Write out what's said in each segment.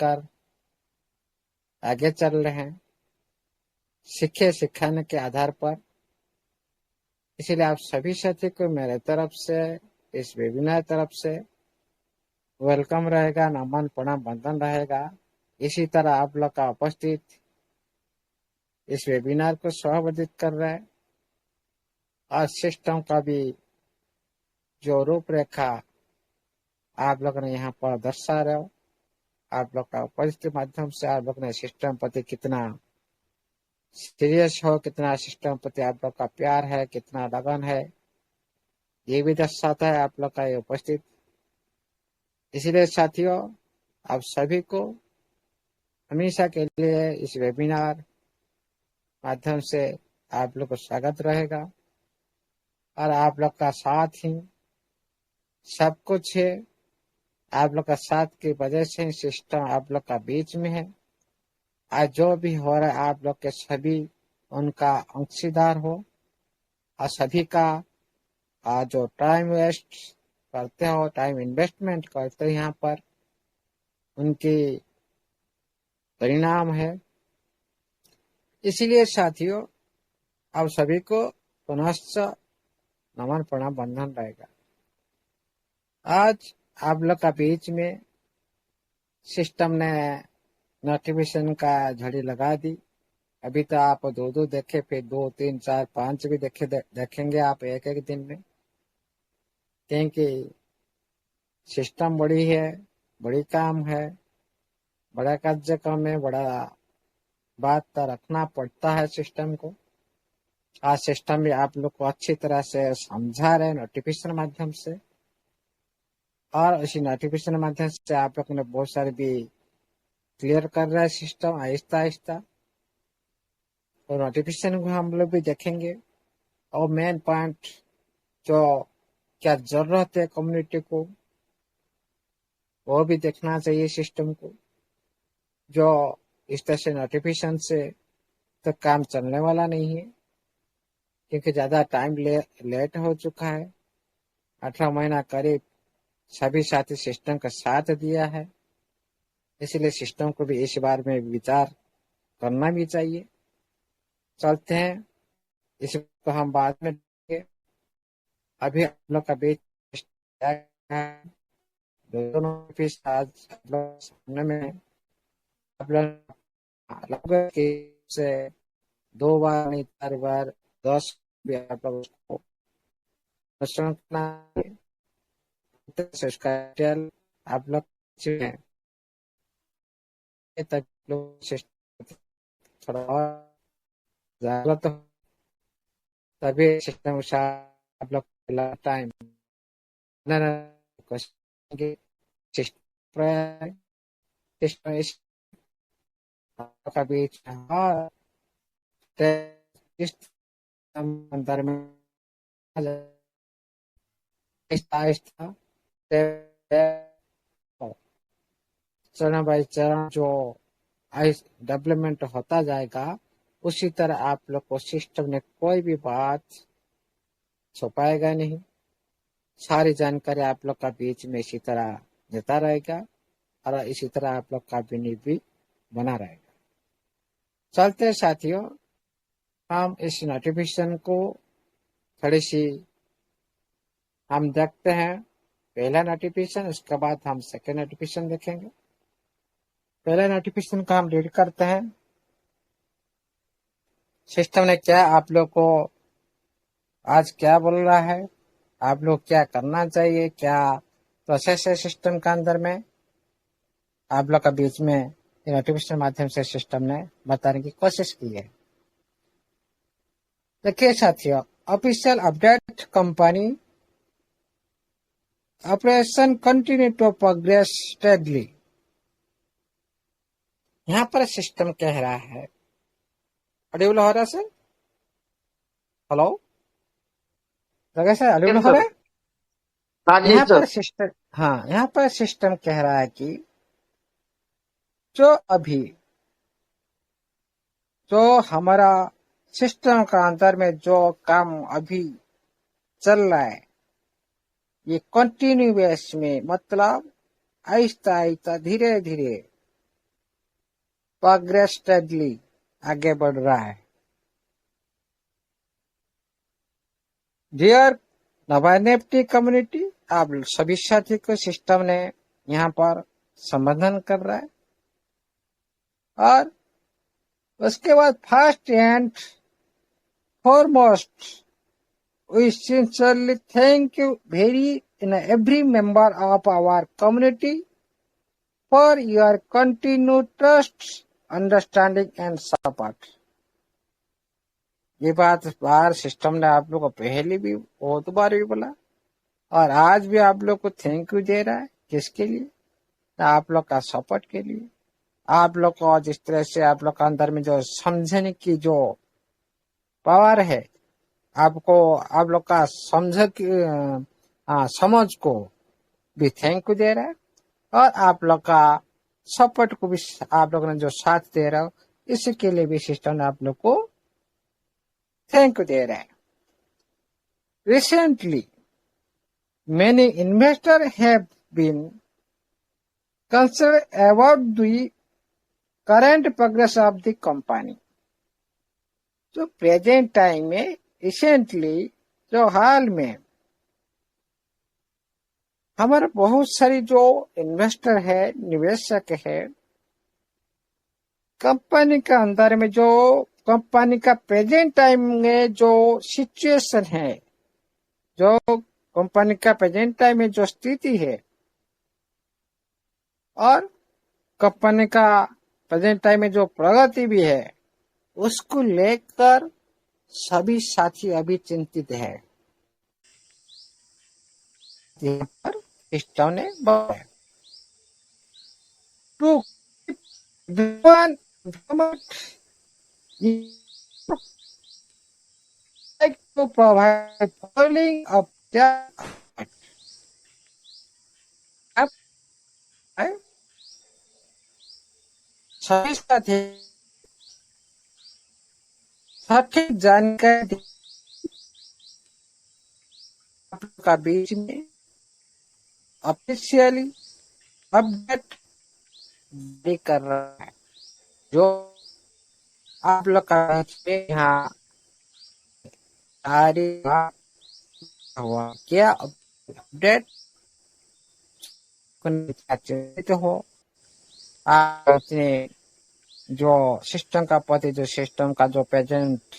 कर आगे चल रहे हैं, सीखे सिखाने के आधार पर। इसीलिए आप सभी साथी को मेरे तरफ से, इस वेबिनार तरफ से वेलकम रहेगा, नमन प्रणाम बंधन रहेगा। इसी तरह आप लोग का उपस्थित इस वेबिनार को सहभागित कर रहे हैं और सिस्टम का भी जो रूपरेखा आप लोग ने यहाँ पर दर्शा रहे हो, आप लोग का उपस्थित के माध्यम से आप लोग ने सिस्टम प्रति कितना सीरियस हो, कितना सिस्टम प्रति आप लोग का प्यार है, कितना लगन है, ये भी दर्शाता है आप लोग का ये उपस्थित। इसलिए साथियों, आप सभी को हमेशा के लिए इस वेबिनार माध्यम से आप लोग को स्वागत रहेगा और आप लोग का साथ ही सब कुछ है। आप लोग का साथ की वजह से सिस्टम आप लोग का बीच में है। आज जो भी हो रहा है आप लोग के सभी उनका अंशीदार हो और सभी का जो टाइम वेस्ट करते हो, टाइम इन्वेस्टमेंट करते हो यहाँ पर, उनकी परिणाम है। इसीलिए साथियों, आप सभी को पुनश्च नमन प्रणाम बंधन रहेगा। आज आप लोग का बीच में सिस्टम ने नोटिफिकेशन का झड़ी लगा दी। अभी तो आप दो देखे, फिर 2, 3, 4, 5 भी देखेंगे आप एक एक दिन में, क्योंकि सिस्टम बड़ी है, बड़ी काम है, बड़ा कार्यक्रम है, बड़ा बात तो रखना पड़ता है सिस्टम को। आज सिस्टम भी आप लोग को अच्छी तरह से समझा रहे नोटिफिकेशन माध्यम से, और इसी नोटिफिकेशन माध्यम से आप लोग ने बहुत सारे भी क्लियर कर रहा है सिस्टम आहिस्ता आहिस्ता। और नोटिफिकेशन को हम लोग भी देखेंगे और मेन पॉइंट जो क्या जरूरत है कम्युनिटी को, वो भी देखना चाहिए सिस्टम को। जो इस तरह से नोटिफिकेशन से तो काम चलने वाला नहीं है, क्योंकि ज्यादा टाइम लेट हो चुका है। 18 महीना करीब सभी साथी सिस्टम का साथ दिया है, इसलिए सिस्टम को भी इस बार में विचार करना भी चाहिए। चलते हैं, इसको हम बाद में देखेंगे। अभी आप लोग का बीच दोनों फीस आज आप लोग सामने में, आप लोग से 2 बार नहीं 4 बार 10 भी आप लोग उसको करना है। उसका डिटेल आप लोग तक लोग थोड़ा और जरूरत हो, तभी सिस्टम के साथ आप लोग टाइम सिस्टम का बीच और अंतर में आहिस्ता आहिस्ता चरण बाई चरण जो डेवलपमेंट होता जाएगा, उसी तरह आप लोग को सिस्टम ने कोई भी बात छुपाएगा नहीं। सारी जानकारी आप लोग का बीच में इसी तरह देता रहेगा और इसी तरह आप लोग का विनय भी बना रहेगा। चलते साथियों, हम इस नोटिफिकेशन को थोड़ी सी हम देखते हैं। पहला नोटिफिकेशन, उसके बाद हम सेकेंड नोटिफिकेशन देखेंगे। पहले नोटिफिकेशन का हम रीड करते हैं। सिस्टम ने क्या आप लोग को आज क्या बोल रहा है, आप लोग क्या करना चाहिए, क्या प्रोसेस है सिस्टम के अंदर में, आप लोग का बीच में नोटिफिकेशन माध्यम से सिस्टम ने बताने की कोशिश की है। देखिए साथियों, official update, company operation continue to progress steadily. यहाँ पर सिस्टम कह रहा है, ऑडिबल हो रहा है सर? हेलो जगह सर, ऑडिबल हो रहा है? यहाँ पर सिस्टम, हाँ, यहाँ पर सिस्टम कह रहा है कि जो हमारा सिस्टम का अंदर में जो काम अभी चल रहा है, ये कंटिन्यूअस में, मतलब आहिस्ता आहिस्ता धीरे धीरे प्रोग्रेस स्टेडली आगे बढ़ रहा है। डियर नवानेप्टी कम्युनिटी, आप सभी साथी को सिस्टम ने यहाँ पर संबोधन कर रहा है। और उसके बाद first and foremost we sincerely thank you every member of our community for your continued trust, understanding and support. ये बात बार सिस्टम ने आप लोग को पहले भी बहुत बार भी बोला और आज भी आप लोग को थैंक यू दे रहा है। किसके लिए? आप लोग का सपोर्ट के लिए। आप लोग को जिस तरह से आप लोग का अंदर में जो समझने की जो पावर है, आपको आप लोग का समझ को भी थैंक यू दे रहा है और आप लोग का सपोर्ट को भी आप लोगों ने जो साथ दे रहा हो इसके लिए भी सिस्टम ने आप लोग को थैंक यू दे रहा है। Recently many investor have been concern about the current progress of the company. जो प्रेजेंट टाइम में रिसेंटली जो हाल में हमारे बहुत सारी जो इन्वेस्टर है, निवेशक है, कंपनी का अंदर में जो कंपनी का प्रेजेंट टाइम में जो सिचुएशन है, जो कंपनी का प्रेजेंट टाइम में जो स्थिति है और कंपनी का प्रेजेंट टाइम में जो प्रगति भी है, उसको लेकर सभी साथी अभी चिंतित है। यहाँ पर सिस्टम ने बताया to to provide following of सभी साथी सटीक जानकारी आप लोग का बीच में ऑफिशियली अपडेट भी कर रहा है। जो आप लोग का बीच में यहाँ सारी हुआ क्या अपडेट चिंतित हो, आप अपने जो सिस्टम का पति जो सिस्टम का जो प्रेजेंट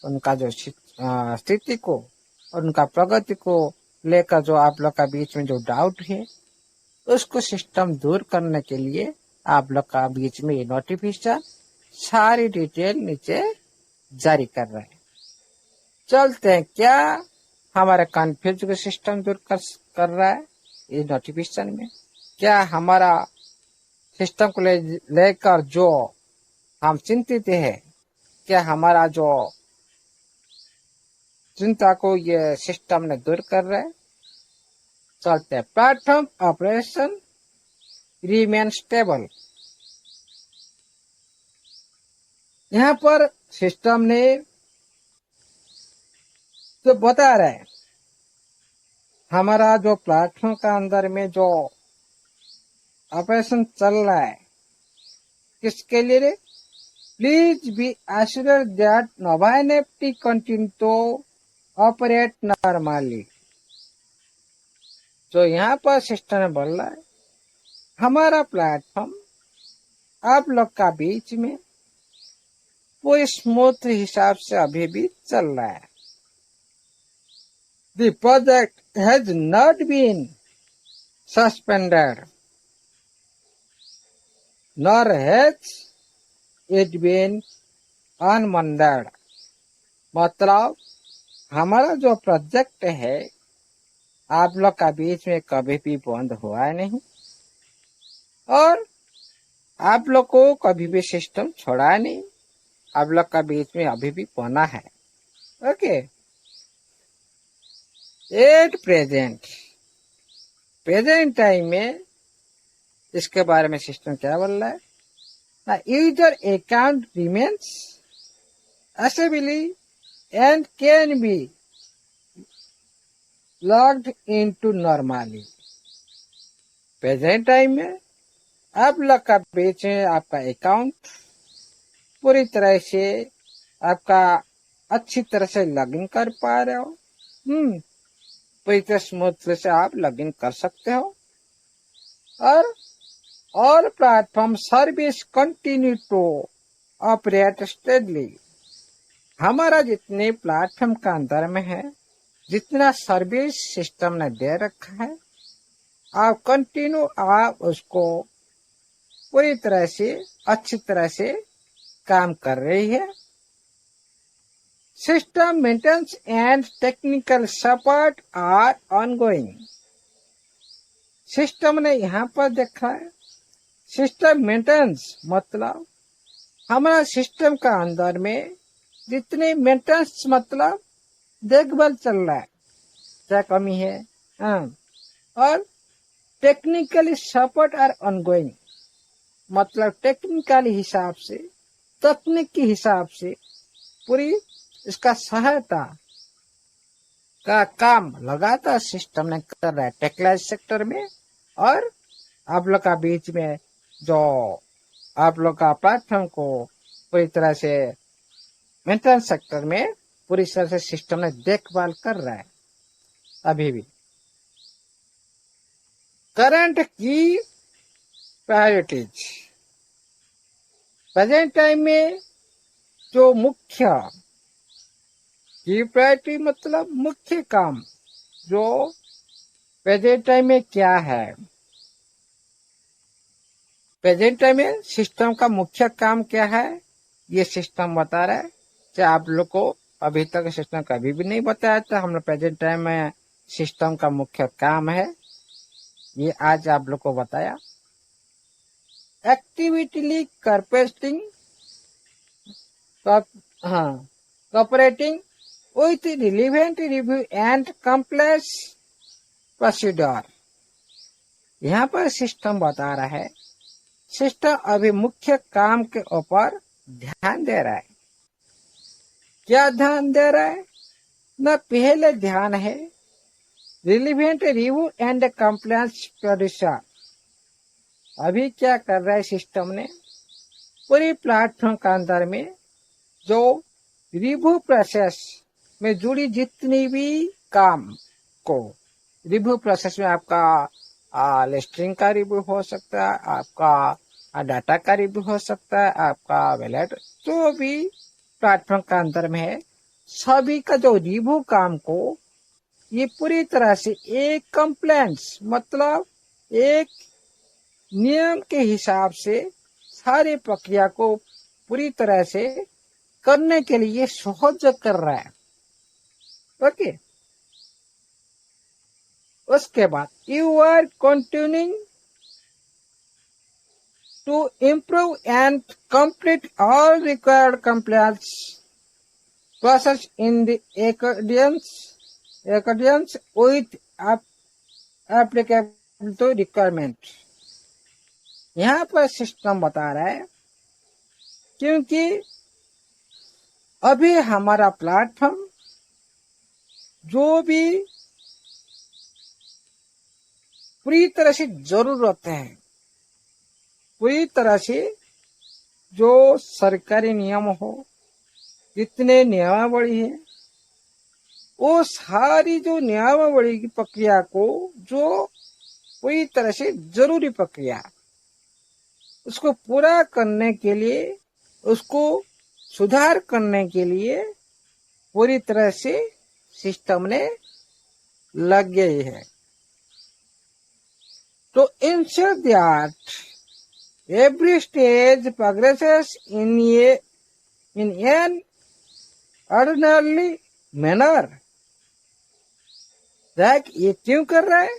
उनका जो स्थिति को और उनका प्रगति को लेकर जो आप लोग का बीच में जो डाउट है उसको सिस्टम दूर करने के लिए आप लोग का बीच में ये नोटिफिकेशन सारी डिटेल नीचे जारी कर रहे हैं। चलते हैं क्या हमारे कन्फ्यूज को सिस्टम दूर कर रहा है ये नोटिफिकेशन में। क्या हमारा सिस्टम को लेकर जो हम चिंतित है, क्या हमारा जो चिंता को ये सिस्टम ने दूर कर रहा है। चलते हैं प्लेटफॉर्म ऑपरेशन रिमेन स्टेबल। यहाँ पर सिस्टम ने तो बता रहा है हमारा जो प्लेटफॉर्म का अंदर में जो ऑपरेशन चल रहा है किसके लिए? प्लीज बी एश्योर्ड दैट नोवानेप्टी कंटिन्यू टू ऑपरेट नॉर्मली। जो यहाँ पर सिस्टम ने बोल रहा है हमारा प्लेटफॉर्म आप लोग का बीच में वो स्मूथ हिसाब से अभी भी चल रहा है। The project has not been suspended, nor has it been unmanned। मतलब हमारा जो प्रोजेक्ट है आप लोग का बीच में कभी भी बंद हुआ नहीं और आप लोग को कभी भी सिस्टम छोड़ा नहीं, आप लोग का बीच में अभी भी बना है। ओके, एट प्रेजेंट टाइम में इसके बारे में सिस्टम क्या बोल रहा है? User account remains accessible and can be logged into normally. Present time में आप लोग का बीच में आपका अकाउंट पूरी तरह से आपका अच्छी तरह से लॉगिन कर पा रहे हो। पूरी तरह स्मूथ से आप लॉगिन कर सकते हो और all platform service continue to operate steadily. हमारा जितने प्लेटफॉर्म का अंदर में है, जितना सर्विस सिस्टम ने दे रखा है, आप कंटिन्यू आप उसको पूरी तरह से अच्छी तरह से काम कर रही है। System maintenance and technical support are ongoing. System ने यहाँ पर देखा है, सिस्टम मेंटेनेंस मतलब हमारा सिस्टम का अंदर में जितने मेंटेनेंस मतलब देखभाल चल रहा है, क्या कमी है, और टेक्निकली सपोर्ट आर ऑनगोइंग मतलब टेक्निकली हिसाब से, तकनीक के हिसाब से पूरी इसका सहायता का काम लगातार सिस्टम ने कर रहा है टेक्नोलॉजी सेक्टर में। और आप लोग का बीच में जो आप लोग का प्लेटफॉर्म को पूरी तरह से मेंटेनेंस सेक्टर में पूरी तरह से सिस्टम ने देखभाल कर रहा है। अभी भी करंट की प्रायोरिटीज, प्रेजेंट टाइम में जो मुख्य की प्रायोरिटी मतलब मुख्य काम जो प्रेजेंट टाइम में क्या है, प्रेजेंट टाइम में सिस्टम का मुख्य काम क्या है, ये सिस्टम बता रहा है। चाहे आप लोग को अभी तक सिस्टम कभी भी नहीं बताया था, हम लोग प्रेजेंट टाइम में सिस्टम का मुख्य काम है, ये आज आप लोग को बताया। एक्टिविटीली कॉर्पोरेटिंग, cooperating with relevant review and compliance procedure। यहाँ पर सिस्टम बता रहा है, सिस्टम अभी मुख्य काम के ऊपर ध्यान दे रहा है। क्या ध्यान दे रहा है ना, पहले ध्यान है relevant review and compliance producer. अभी क्या कर रहा है सिस्टम ने, पूरी प्लेटफॉर्म के अंदर में जो रिव्यू प्रोसेस में जुड़ी जितनी भी काम को, रिव्यू प्रोसेस में आपका लिस्टिंग का रिव्यू हो सकता है, आपका डाटा का रिव्यू हो सकता है, आपका वैलेट जो भी प्लेटफॉर्म का अंदर में है, सभी का जो रिव्यू काम को ये पूरी तरह से एक कंप्लायंस मतलब एक नियम के हिसाब से सारी प्रक्रिया को पूरी तरह से करने के लिए सहयोग कर रहा है। ओके, उसके बाद you are continuing to improve and complete all required compliance process in the accordance with applicable to requirement. यहाँ पर सिस्टम बता रहा है, क्योंकि अभी हमारा प्लेटफॉर्म जो भी पूरी तरह से जरूरत है, पूरी तरह से जो सरकारी नियम हो, जितने नियमावली है, वो सारी जो नियमावली की प्रक्रिया को जो पूरी तरह से जरूरी प्रक्रिया उसको पूरा करने के लिए, उसको सुधार करने के लिए पूरी तरह से सिस्टम ने लग गई है। तो ensure that every stage progresses in an orderly manner। ये क्यों कर रहा है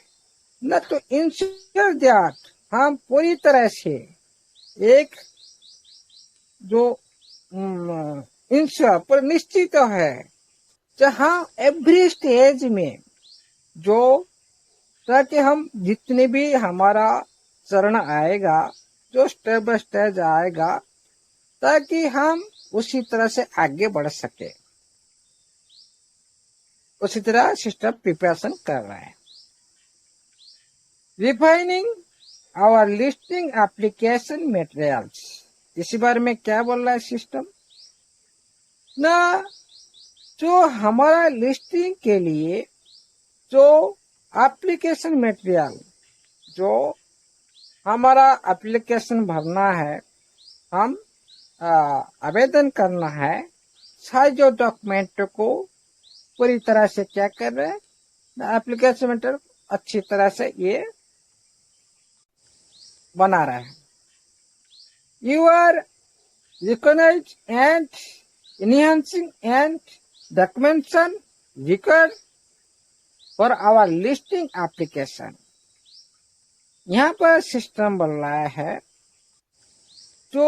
ना, तो ensure that हम पूरी तरह से एक जो इंश्योर पर निश्चित है, जहां एवरी स्टेज में जो, ताकि हम जितने भी हमारा चरण आएगा, जो स्टेप बाय स्टेज आएगा, ताकि हम उसी तरह से आगे बढ़ सके, उसी तरह सिस्टम प्रिपरेशन कर रहा है। Refining our listing application materials। इसी बारे में क्या बोल रहा है सिस्टम ना, जो हमारा लिस्टिंग के लिए जो एप्लीकेशन मटेरियल, जो हमारा एप्लीकेशन भरना है, हम आवेदन करना है, सारे जो डॉक्यूमेंट को पूरी तरह से क्या कर रहे हैं, एप्लीकेशन मटेरियल अच्छी तरह से ये बना रहा है। You are recognize and enhancing and documentation required for our listing application। यहाँ पर सिस्टम बोल रहा है जो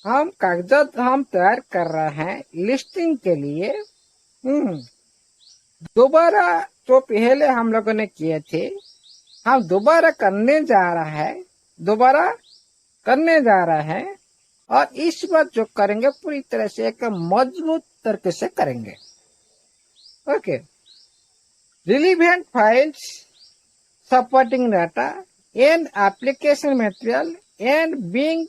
हम कागजात हम तैयार कर रहे हैं लिस्टिंग के लिए, दोबारा जो पहले हम लोगों ने किए थे हम दोबारा करने जा रहा है और इस बार जो करेंगे पूरी तरह से एक मजबूत तरीके से करेंगे। Okay, relevant files supporting data and application material and being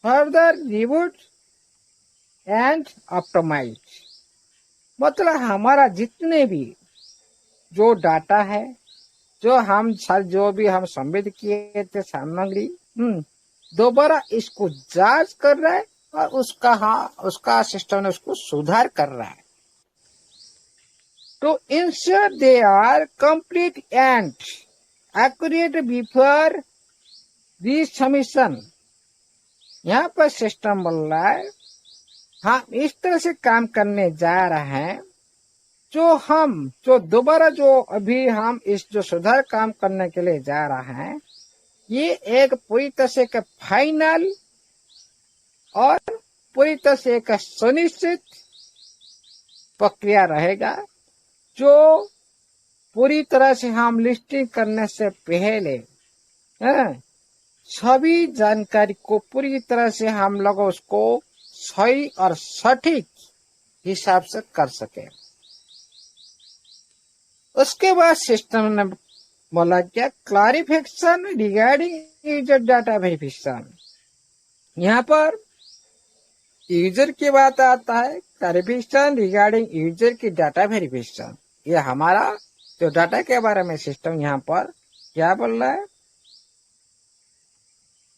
further reviewed and optimize. मतलब हमारा जितने भी जो डाटा है, जो भी हम सबमिट किए थे सामग्री, दोबारा इसको जांच कर रहा है और उसका सिस्टम ने उसको सुधार कर रहा है। तो ensure they are complete and accurate before the submission. यहाँ पर सिस्टम बोल रहा है हम इस तरह से काम करने जा रहे हैं जो दोबारा जो अभी हम इस जो सुधार काम करने के लिए जा रहे हैं, ये एक पूरी तरह से एक फाइनल और पूरी तरह से एक सुनिश्चित प्रक्रिया रहेगा, जो पूरी तरह से हम लिस्टिंग करने से पहले सभी जानकारी को पूरी तरह से हम लोग उसको सही और सटीक हिसाब से कर सके। उसके बाद सिस्टम ने बोला क्या, clarification regarding user data verification. यहाँ पर यूजर की बात आता है, क्लैरिफिकेशन रिगार्डिंग यूजर की डाटा वेरिफिकेशन। ये हमारा जो डाटा के बारे में सिस्टम यहाँ पर क्या बोल रहा है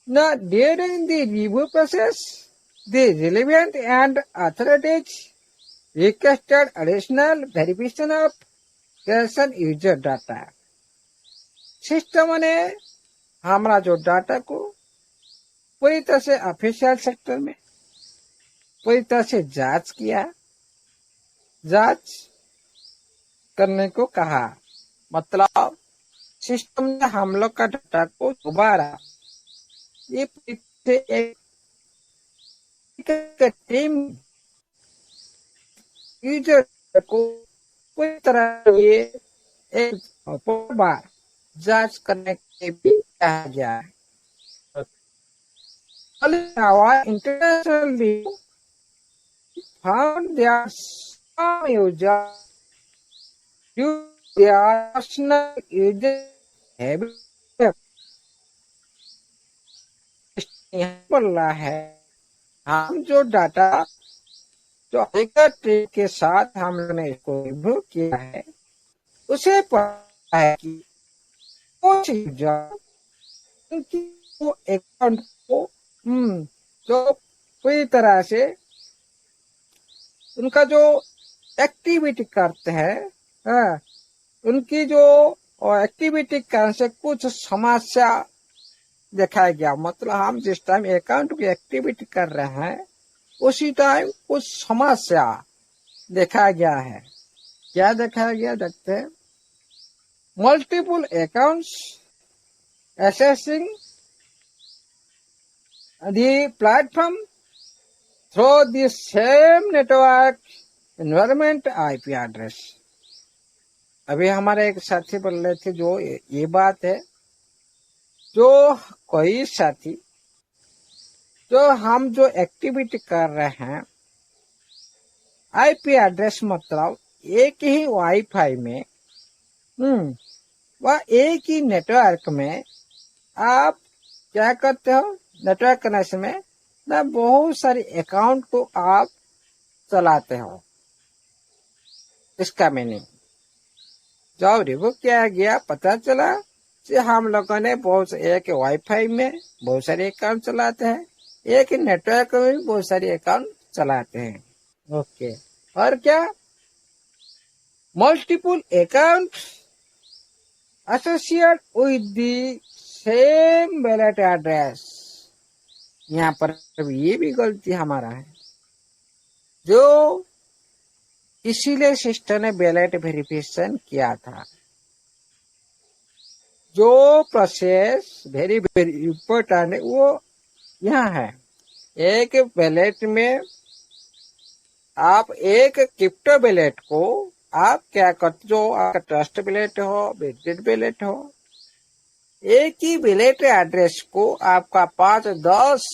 ना, during the review process the relevant and authorities requested additional verification of कैशन यूजर डाटा। सिस्टम ने हमारा जो डाटा को पूरी तरह से ऑफिशियल सेक्टर में पूरी तरह से जांच करने को कहा। मतलब सिस्टम ने हम लोग का डाटा को दोबारा ये एक टीम यूजर को पूरी तरह ये एक बार जांच करने के भी कहा गया है। Internationally found there are some users due to their personal user habit। बोल रहा है हम जो डाटा जो ट्री के साथ हम लोगों ने इसको रिव्यू किया है, उसे पता है कि कुछ यूजर उनकी अकाउंट को जो पूरी तरह से उनका जो एक्टिविटी करते हैं, उनकी जो एक्टिविटी करने से कुछ समस्या दिखाया गया। मतलब हम जिस टाइम अकाउंट की एक्टिविटी कर रहे हैं उसी टाइम कुछ समस्या दिखाया गया है। क्या दिखाया गया देखते हैं। Multiple accounts accessing the platform through the same network environment IP address। अभी हमारे एक साथी बोल रहे थे जो ये बात है, जो कोई साथी जो हम जो एक्टिविटी कर रहे हैं आईपी एड्रेस, मतलब एक ही वाईफाई में वह एक ही नेटवर्क में आप क्या करते हो नेटवर्क कनेक्शन में ना, बहुत सारी अकाउंट को आप चलाते हो। इसका मीनिंग जब रिबुक किया गया पता चला कि हम लोगों ने बहुत एक वाईफाई में बहुत सारे अकाउंट चलाते हैं, एक नेटवर्क में भी बहुत सारे अकाउंट चलाते हैं। ओके, और क्या multiple account associate with the same wallet address. यहाँ पर ये भी गलती हमारा है, जो इसीलिए सिस्टम ने वैलेट वेरिफिकेशन किया था। जो प्रोसेस वेरी वेरी इम्पोर्टेंट है वो यहाँ है। एक वैलेट में आप एक क्रिप्टो वैलेट को आप क्या करते, जो आपका ट्रस्ट वैलेट हो वेटेड वैलेट हो, एक ही वैलेट एड्रेस को आपका 5-10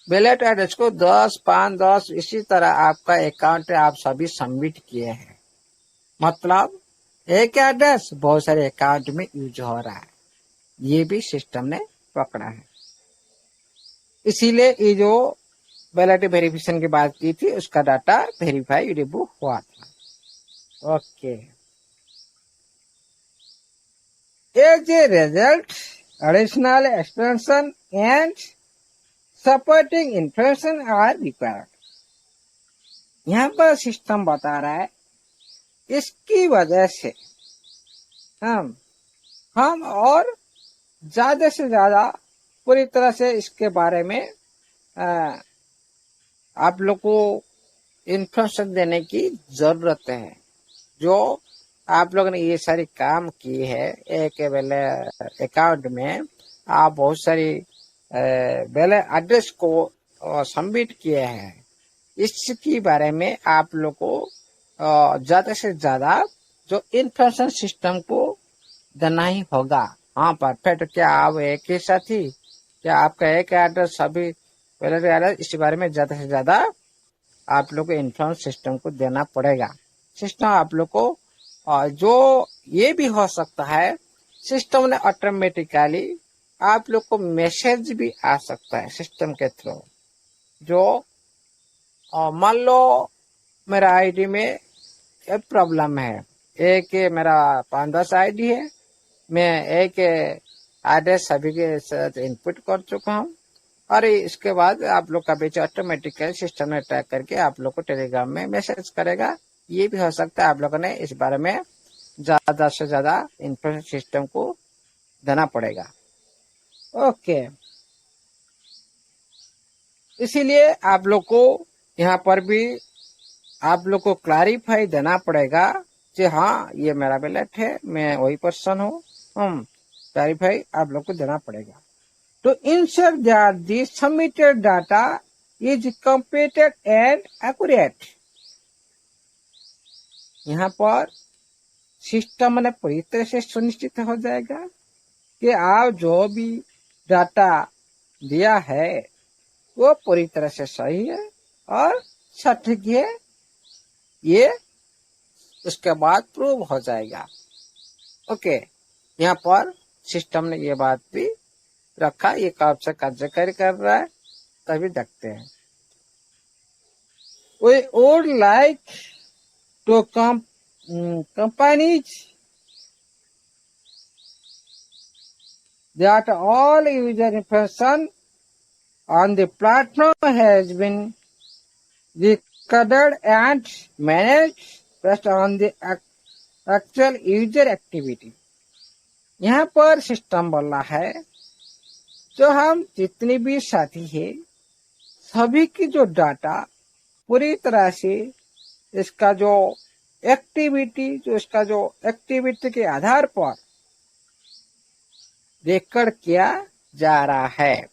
वैलेट एड्रेस को 10-5-10 इसी तरह आपका अकाउंट आप सभी सबमिट किए हैं। मतलब एक एड्रेस बहुत सारे अकाउंट में यूज हो रहा है, ये भी सिस्टम ने पकड़ा है। इसीलिए ये जो वैलिडिटी वेरिफिकेशन की बात की थी उसका डाटा वेरीफाई रिमूव हुआ था। Okay, as a result additional extension and supporting information are required. यहाँ पर सिस्टम बता रहा है इसकी वजह से हम और ज्यादा से ज्यादा पूरी तरह से इसके बारे में आप लोग को इंफॉर्मेशन देने की जरूरत है। जो आप लोगों ने ये सारी काम की है, एक वेले अकाउंट में आप बहुत सारी वेले एड्रेस को सबमिट किए हैं, इसकी बारे में आप लोग को ज्यादा से ज्यादा जो इंफॉर्मेशन सिस्टम को देना ही होगा। हाँ परफेक्ट, क्या आप एक ही साथी, क्या आपका एक एड्रेस सभी पहले एड्रेस, इस बारे में ज्यादा से ज्यादा आप लोग को इंफॉर्मेशन सिस्टम को देना पड़ेगा। सिस्टम आप लोग को जो ये भी हो सकता है, सिस्टम ने ऑटोमेटिकली आप लोग को मैसेज भी आ सकता है सिस्टम के थ्रू। जो मान लो मेरा आईडी में एक प्रॉब्लम है, एक मेरा 5-10 आईडी है, मैं एक एड्रेस सभी के साथ इनपुट कर चुका हूँ, और इसके बाद आप लोग का बीच ऑटोमेटिकली सिस्टम ने ट्रैक करके आप लोग को टेलीग्राम में मैसेज करेगा। ये भी हो सकता है आप लोगों ने इस बारे में ज्यादा से ज्यादा इंफॉर्मेशन सिस्टम को देना पड़ेगा। ओके, इसीलिए आप लोग को यहाँ पर भी आप लोग को क्लैरिफाई देना पड़ेगा कि हाँ ये मेरा वैलेट है, मैं वही पर्सन हूँ। क्लैरिफाई आप लोग को देना पड़ेगा। तो ensure that the submitted data is completed and accurate। यहाँ पर सिस्टम ने पूरी तरह से सुनिश्चित हो जाएगा कि आप जो भी डाटा दिया है वो पूरी तरह से सही है और सटीक है, ये उसके बाद प्रूव हो जाएगा। ओके, यहाँ पर सिस्टम ने ये बात भी रखा, ये कब से कार्यकारी कर रहा है तभी देखते हैं। We would like to companies that all user information on the platform has been recorded and managed based on the actual user activity। यहाँ पर सिस्टम बोल रहा है जो हम जितने भी साथी है सभी की जो डाटा पूरी तरह से इसका जो एक्टिविटी के आधार पर रिकॉर्ड किया जा रहा है।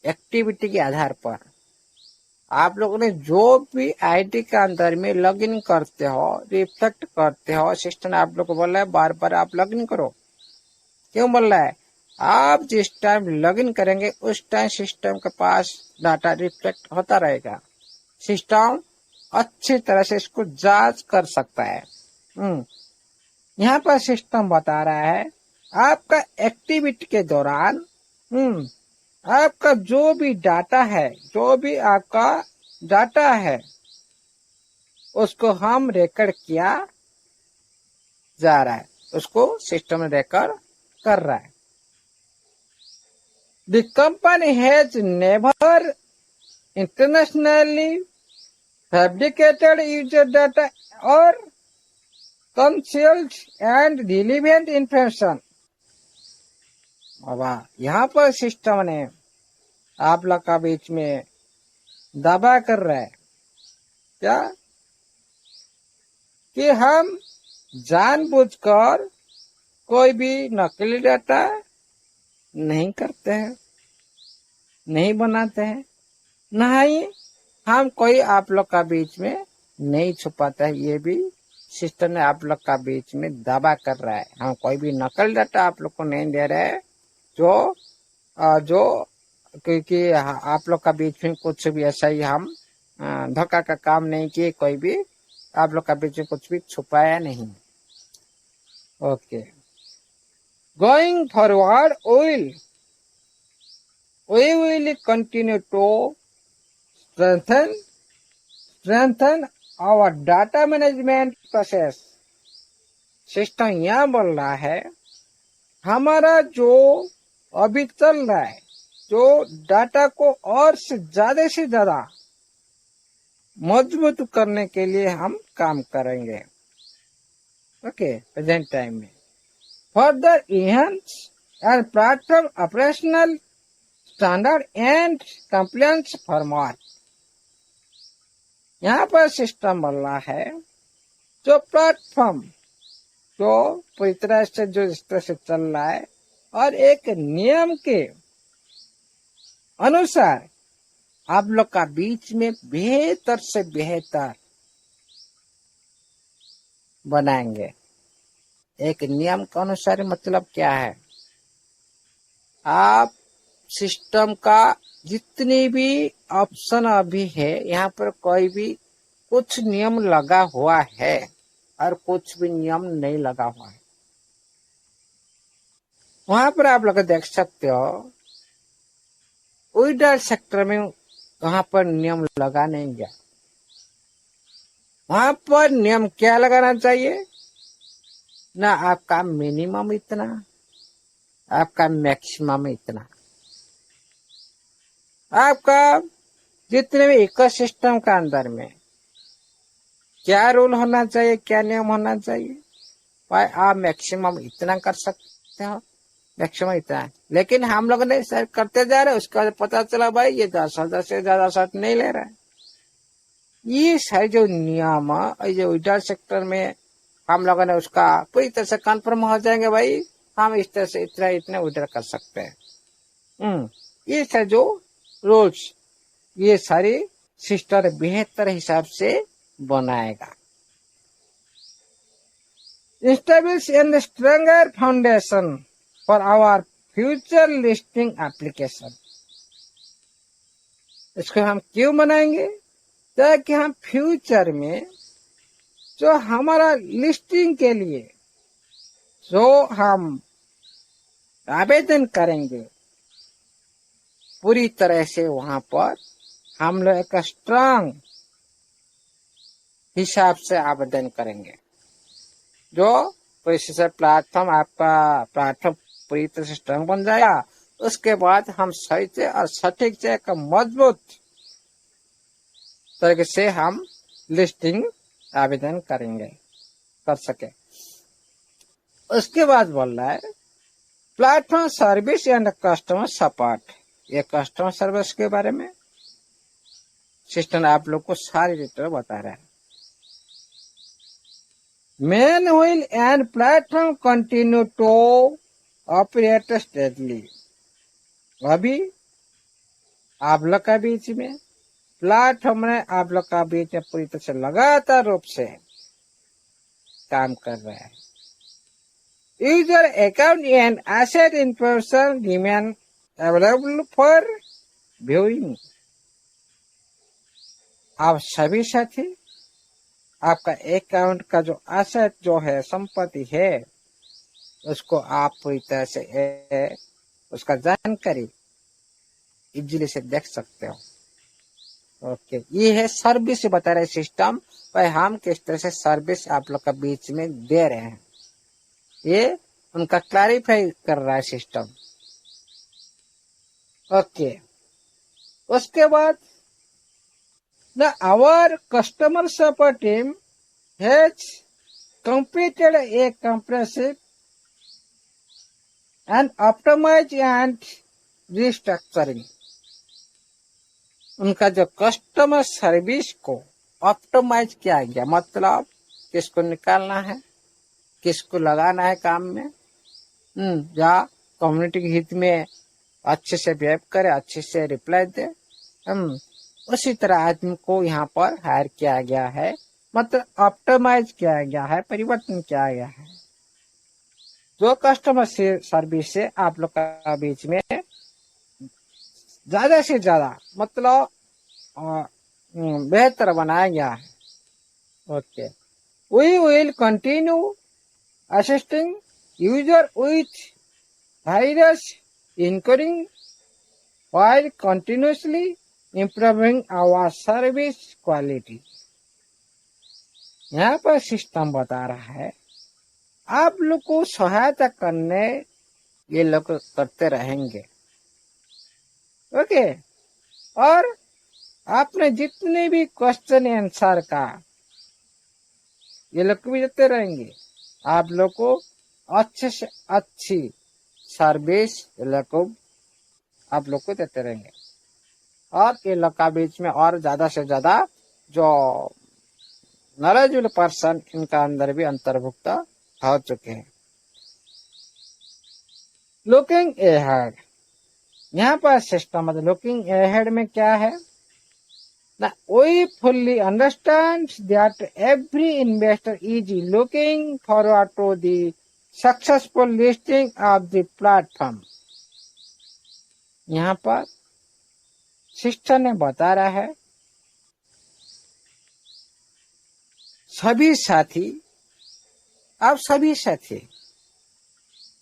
एक्टिविटी के आधार पर आप लोगों ने जो भी आईडी के अंदर में लॉगिन करते हो, रिफ्लेक्ट करते हो, सिस्टम आप लोग को बोल रहा है बार बार आप लॉगिन करो। क्यों बोल रहा है? आप जिस टाइम लॉगिन करेंगे उस टाइम सिस्टम के पास डाटा रिफ्लेक्ट होता रहेगा। सिस्टम अच्छी तरह से इसको जांच कर सकता है। यहाँ पर सिस्टम बता रहा है आपका एक्टिविटी के दौरान आपका जो भी डाटा है, जो भी आपका डाटा है, उसको हम रिकॉर्ड किया जा रहा है, उसको सिस्टम रिकॉर्ड कर रहा है। The company has never internationally fabricated user data or concealed and relevant information। अब यहाँ पर सिस्टम ने आप लोग का बीच में दावा कर रहा है क्या कि हम जानबूझकर कोई भी नकली डाटा नहीं करते हैं, नहीं बनाते हैं, ना ही हम कोई आप लोग का बीच में नहीं छुपाता है। ये भी सिस्टम ने आप लोग का बीच में दावा कर रहा है। हम कोई भी नकल डाटा आप लोग को नहीं दे रहे हैं जो क्योंकि आप लोग का बीच में कुछ भी ऐसा ही हम धोखा का काम नहीं किए, कोई भी आप लोग का बीच में कुछ भी छुपाया नहीं। Okay, going forward we will continue to strengthen our data management process। System यह बोल रहा है हमारा जो अभी चल रहा है, जो डाटा को और से ज्यादा मजबूत करने के लिए हम काम करेंगे। ओके, प्रेजेंट टाइम में further enhance and platform operational standard and compliance format. यहाँ पर सिस्टम बोल रहा है जो प्लेटफॉर्म जो पूरी तरह से जो इस तरह से चल रहा है और एक नियम के अनुसार आप लोग का बीच में बेहतर से बेहतर बनाएंगे। एक नियम के अनुसार मतलब क्या है, आप सिस्टम का जितनी भी ऑप्शन अभी है यहाँ पर कोई भी कुछ नियम लगा हुआ है और कुछ भी नियम नहीं लगा हुआ है। वहां पर आप लोग देख सकते हो विड्रॉल सेक्टर में वहां पर नियम लगा नहीं गया। वहां पर नियम क्या लगाना चाहिए ना, आपका मिनिमम इतना, आपका मैक्सिमम इतना। आपका जितने भी इकोसिस्टम का अंदर में क्या रूल होना चाहिए, क्या नियम होना चाहिए, भाई आप मैक्सिमम इतना कर सकते हो, मैक्सिमम इतना है। लेकिन हम लोग ने सर करते जा रहे, उसके बाद पता चला भाई ये 10,000 से ज्यादा शर्त नहीं ले रहा है। ये सारे जो नियम जो विड्रॉल सेक्टर में हम लोगों ने उसका पूरी तरह से कन्फर्म हो जाएंगे, भाई हम इस तरह से इतना इतने विड्रॉ कर सकते हैं। ये सारे जो रूल्स ये सारी सिस्टम बेहतर हिसाब से बनाएगा। Establish a stronger foundation for our future listing application। इसको हम क्यों बनाएंगे, ताकि हम फ्यूचर में जो हमारा लिस्टिंग के लिए जो हम आवेदन करेंगे पूरी तरह से वहां पर हम लोग एक स्ट्रांग हिसाब से आवेदन करेंगे। जो प्लेटफॉर्म आपका प्लेटफॉर्म पूरी तरह से स्ट्रांग बन जाएगा, उसके बाद हम सही से और सटीक से एक मजबूत तरीके से हम लिस्टिंग आवेदन करेंगे, कर सके। उसके बाद बोल रहा है platform service and customer support. ये कस्टमर सर्विस के बारे में सिस्टम आप लोग को सारी डिटेल बता रहा है। Meanwhile and platform continue to operate steadily. अभी आप लोग का बीच में प्लेटफॉर्म ने आप लोग का बीच में पूरी तरह से लगातार रूप से काम कर रहा है। User account and asset information remain available for viewing. आप सभी साथी आपका अकाउंट का जो एसेट जो है, संपत्ति है, उसको आप पूरी तरह से उसका जानकारी इजीली से देख सकते हो। ओके, ये है सर्विस बता रहे सिस्टम, भाई हम किस तरह से सर्विस आप लोग का बीच में दे रहे हैं, ये उनका क्लैरिफाई कर रहा है सिस्टम। ओके, उसके बाद the our customer support team has completed a comprehensive and optimized and restructuring। उनका जो कस्टमर सर्विस को ऑप्टिमाइज किया गया, मतलब किसको निकालना है, किसको लगाना है काम में, या कम्युनिटी के हित में अच्छे से बिहेव करे, अच्छे से रिप्लाई दे, उसी तरह आदमी को यहाँ पर हायर किया गया है, मतलब ऑप्टिमाइज किया गया है, परिवर्तन किया गया है। जो कस्टमर सर्विस से आप लोग का बीच में ज्यादा से ज्यादा मतलब बेहतर बनाया गया है। Okay, we will continue assisting user with various inquiring while continuously improving our service quality। यहाँ पर सिस्टम बता रहा है आप लोग को सहायता करने ये लोग करते रहेंगे। ओके, और आपने जितने भी क्वेश्चन आंसर का ये लोग भी देते रहेंगे, आप लोग को अच्छे से अच्छी सर्विस ये लोग को आप लोग को देते रहेंगे, और ये लोग का बीच में और ज्यादा से ज्यादा जो नॉलेजेबल पर्सन इनका अंदर भी अंतर्भुक्त हो चुके हैं। लुकिंग अहेड, यहाँ पर सिस्टम मतलब लुकिंग अहेड में क्या है ना, we fully understand that every investor is looking forward to the successful listing of the platform। यहाँ पर सिस्टम ने बता रहा है सभी साथी, आप सभी साथी,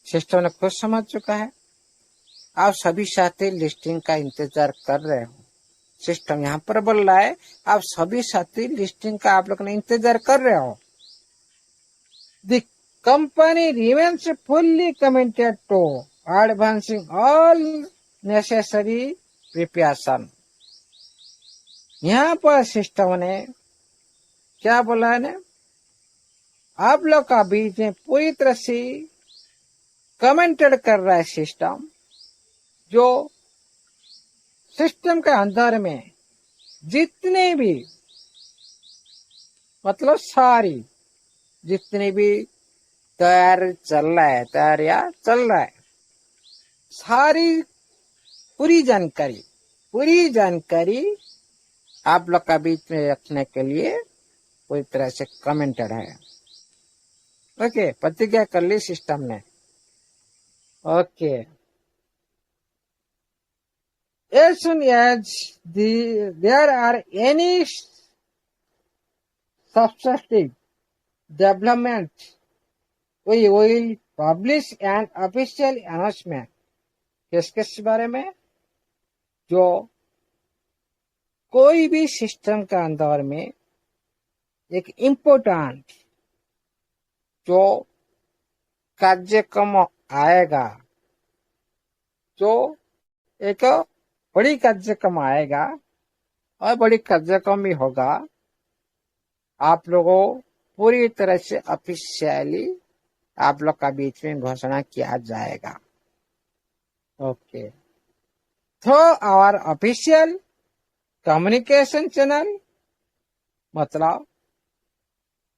सिस्टम ने खुद समझ चुका है, आप सभी साथी लिस्टिंग का इंतजार कर रहे हो। सिस्टम यहाँ पर बोल रहा है आप सभी साथी लिस्टिंग का आप लोग ने इंतजार कर रहे हो। The company remains fully committed to advancing all necessary preparation. यहाँ पर सिस्टम ने क्या बोला है ना, आप लोग का बीच में पूरी तरह से कमेंटेड कर रहा है सिस्टम, जो सिस्टम के अंदर में जितने भी मतलब सारी जितने भी तैयारियां चल रहा है, सारी पूरी जानकारी आप लोग का बीच में रखने के लिए पूरी तरह से कमेंटेड है। ओके, प्रतिज्ञा कर ली सिस्टम ने। Okay, as soon as there are any substantive development, we will publish an official announcement। किस बारे में, जो कोई भी सिस्टम का अंदर में एक इम्पोर्टेंट जो कार्यक्रम आएगा, जो एक बड़ी कार्यक्रम आएगा और बड़ी कार्यक्रम भी होगा, आप लोगों पूरी तरह से ऑफिशियली आप लोग का बीच में घोषणा किया जाएगा। Okay, through our official communication channel, मतलब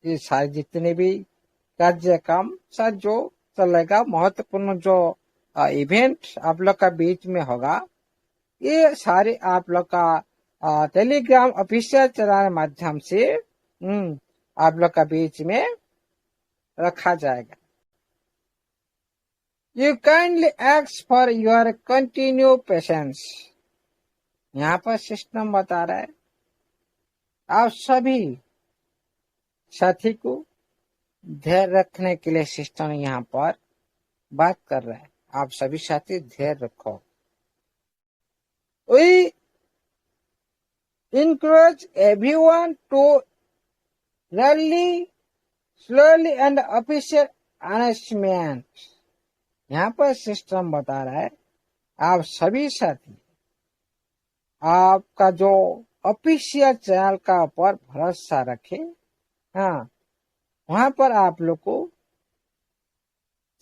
ये सारे जितने भी कार्यक्रम सर जो चलेगा, महत्वपूर्ण जो इवेंट आप लोग का बीच में होगा, ये सारे आप लोग का टेलीग्राम ऑफिशियल चैनल माध्यम से आप लोग का बीच में रखा जाएगा। You kindly ask for your continue patience. यहाँ पर सिस्टम बता रहा है आप सभी साथी को धैर्य रखने के लिए सिस्टम यहाँ पर बात कर रहा है। आप सभी साथी धैर्य रखो। We encourage everyone to rally slowly and official announcement। यहाँ पर सिस्टम बता रहा है आप सभी साथी आपका जो ऑफिशियल चैनल का ऊपर भरोसा रखे। हाँ, वहां पर आप लोग को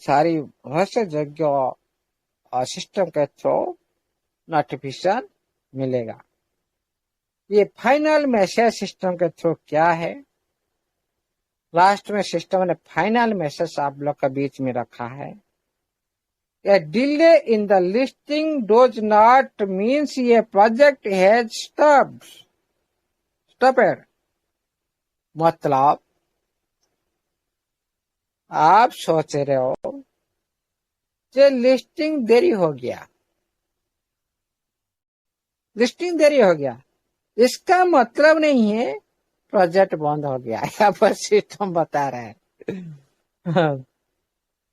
सारी भरोसे योग्य सिस्टम के थ्रू नोटिफिकेशन मिलेगा। ये फाइनल मैसेज सिस्टम के थ्रू क्या है, लास्ट में सिस्टम ने फाइनल मैसेज आप लोग के बीच में रखा है। A delay in the listing does not means a project has stopped। मतलब आप सोच रहे हो कि लिस्टिंग देरी हो गया, इसका मतलब नहीं है प्रोजेक्ट बंद हो गया। यहाँ पर सिस्टम बता रहा है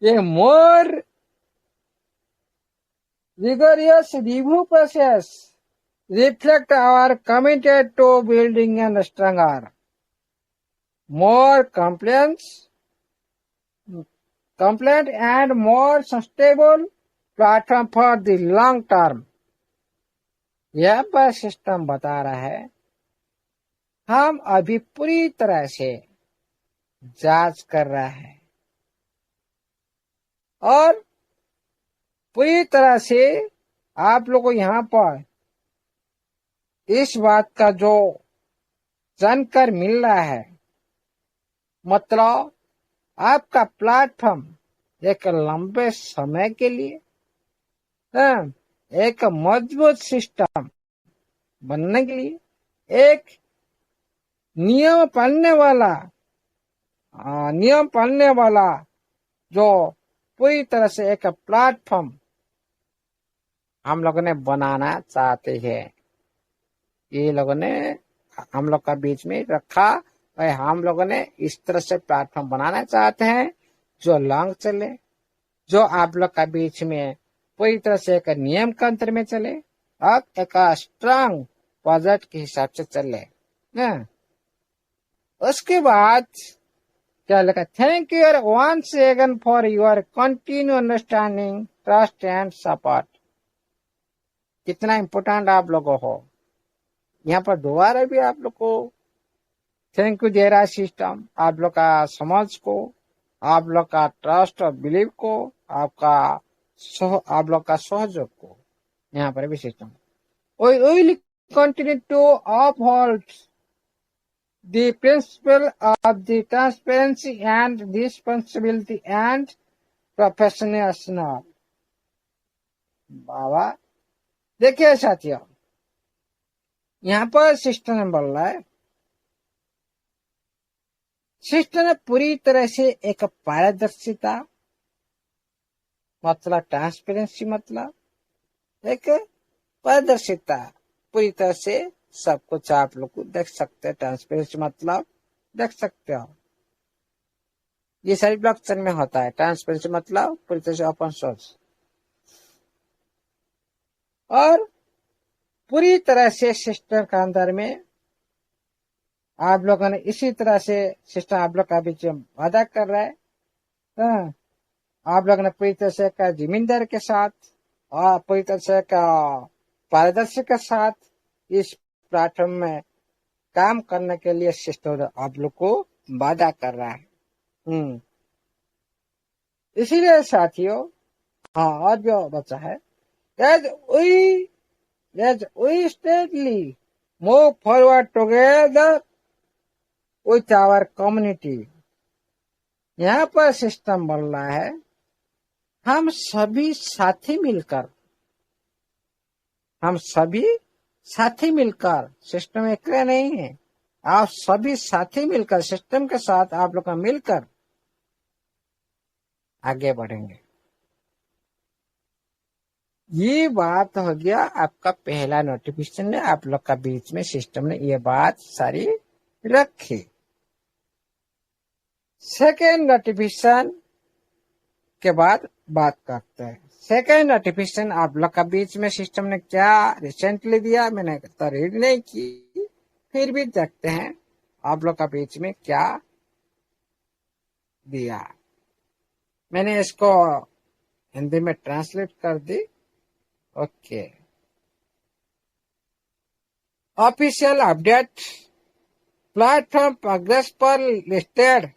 ये मोर rigorous review process reflect our committed to building a stronger, more compliant and more sustainable platform for the long term। यह पर सिस्टम बता रहा है हम अभी पूरी तरह से जांच कर रहा है और पूरी तरह से आप लोगों को यहाँ पर इस बात का जो जानकारी मिल रहा है, मतलब आपका प्लेटफॉर्म एक लंबे समय के लिए एक मजबूत सिस्टम बनने के लिए, एक नियम पालने वाला जो पूरी तरह से एक प्लेटफॉर्म हम लोगों ने बनाना चाहते हैं। ये लोगों ने हम लोग का बीच में रखा और हम लोगों ने इस तरह से प्लेटफॉर्म बनाना चाहते हैं जो लॉन्ग चले, जो आप लोग का बीच में पूरी तरह से एक नियम के अंतर में चले और एक स्ट्रांग प्रोजेक्ट के हिसाब से चले। उसके बाद क्या लिखा, thank you once again for your continue understanding, trust and support. कितना इम्पोर्टेंट आप लोगों हो। यहाँ पर दोबारा भी आप लोग को थैंक यू दे रहा है सिस्टम, आप लोग का समझ को, आप लोग का ट्रस्ट और बिलीव को, आप लोग का सहयोग को। यहाँ पर भी system we will continue to uphold the principle of the transparency and responsibility and professionalism। बाबा देखिए साथियों, यहाँ पर सिस्टम ने बोल रहा है, सिस्टम ने पूरी तरह से एक पारदर्शिता मतलब ट्रांसपेरेंसी, मतलब एक पारदर्शिता, पूरी तरह से सब कुछ आप लोग को देख सकते हैं। ट्रांसपेरेंसी मतलब देख सकते हो, ये सारी ब्लॉकचेन में होता है। ट्रांसपेरेंसी मतलब पूरी तरह से ओपन सोर्स और पूरी तरह से सिस्टम का अंदर में आप लोगों ने इसी तरह से सिस्टम आप लोग का बीच में वादा कर रहा है। आप लोगों ने पूरी तरह से का जिम्मेदारी के साथ और पूरी तरह से का पारदर्शी के साथ इस प्लेटफॉर्म में काम करने के लिए सिस्टम आप लोग को वादा कर रहा है। इसीलिए साथियों, हाँ और जो बचा है, as we steadily move forward together with our community। यहाँ पर सिस्टम बोल रहा है हम सभी साथी मिलकर, सिस्टम एक नहीं है, आप सभी साथी मिलकर सिस्टम के साथ आप लोग का मिलकर आगे बढ़ेंगे। ये बात हो गया आपका पहला नोटिफिकेशन ने आप लोग का बीच में सिस्टम ने ये बात सारी रखी। सेकेंड नोटिफिकेशन के बाद बात करते हैं। सेकेंड नोटिफिकेशन आप लोग का बीच में सिस्टम ने क्या रिसेंटली दिया, मैंने तो रीड नहीं की, फिर भी देखते हैं आप लोग का बीच में क्या दिया। मैंने इसको हिंदी में ट्रांसलेट कर दी। Okay, official update, platform progress पर लिस्टेड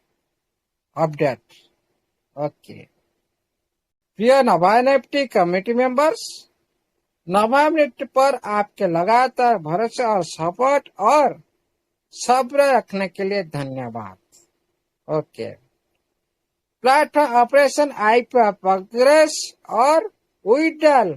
अपडेट। ओके, प्रिय नवायन एफटी कमेटी मेंबर्स, नवायन एफटी पर आपके लगातार भरोसा और सपोर्ट और सब्र रखने के लिए धन्यवाद। Okay, platform operation IP progress और विड्रॉल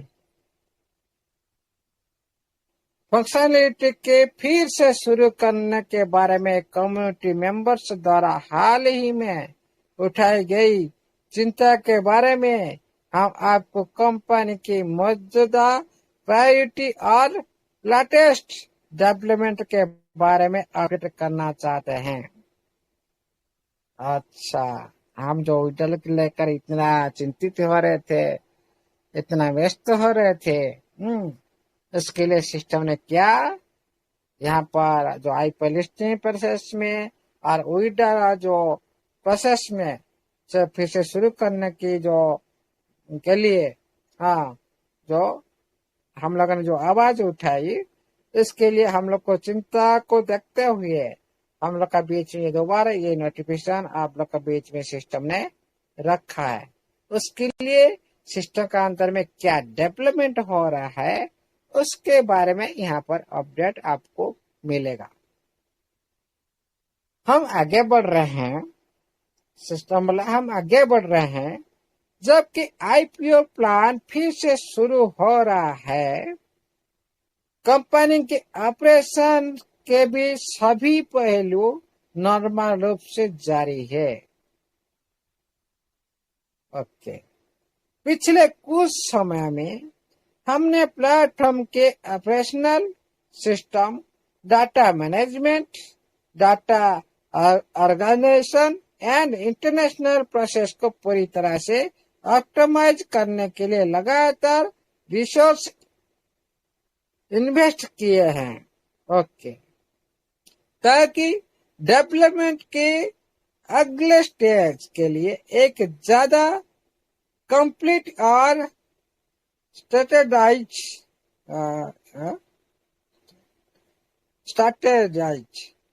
फंक्शनलिटी के फिर से शुरू करने के बारे में कम्युनिटी मेंबर्स द्वारा हाल ही में उठाई गई चिंता के बारे में हम आपको कंपनी की मौजूदा प्रायोरिटी और लेटेस्ट डेवलपमेंट के बारे में अपडेट करना चाहते हैं। अच्छा, हम जो विड्रॉल को लेकर इतना चिंतित हो रहे थे, इतना व्यस्त हो रहे थे, इसके लिए सिस्टम ने क्या यहाँ पर जो आईपी लिस्टिंग प्रोसेस में और विड्रॉल जो प्रोसेस में से फिर से शुरू करने की जो के लिए जो हम लोगों ने जो आवाज उठाई, इसके लिए हम लोग को चिंता को देखते हुए हम लोग का बीच में दोबारा ये नोटिफिकेशन आप लोग का बीच में सिस्टम ने रखा है। उसके लिए सिस्टम का अंदर में क्या डेवलपमेंट हो रहा है उसके बारे में यहाँ पर अपडेट आपको मिलेगा। हम आगे बढ़ रहे हैं, सिस्टम वाला हम आगे बढ़ रहे हैं, जबकि आईपीओ प्लान फिर से शुरू हो रहा है। कंपनी के ऑपरेशन के भी सभी पहलू नॉर्मल रूप से जारी है। ओके, पिछले कुछ समय में हमने प्लेटफॉर्म के operational system, data management, data organization and international process को पूरी तरह से ऑप्टिमाइज करने के लिए लगातार रिसोर्स इन्वेस्ट किए हैं। ओके, ताकि डेवलपमेंट के अगले स्टेज के लिए एक ज्यादा कंप्लीट और स्ट्रेटेजाइज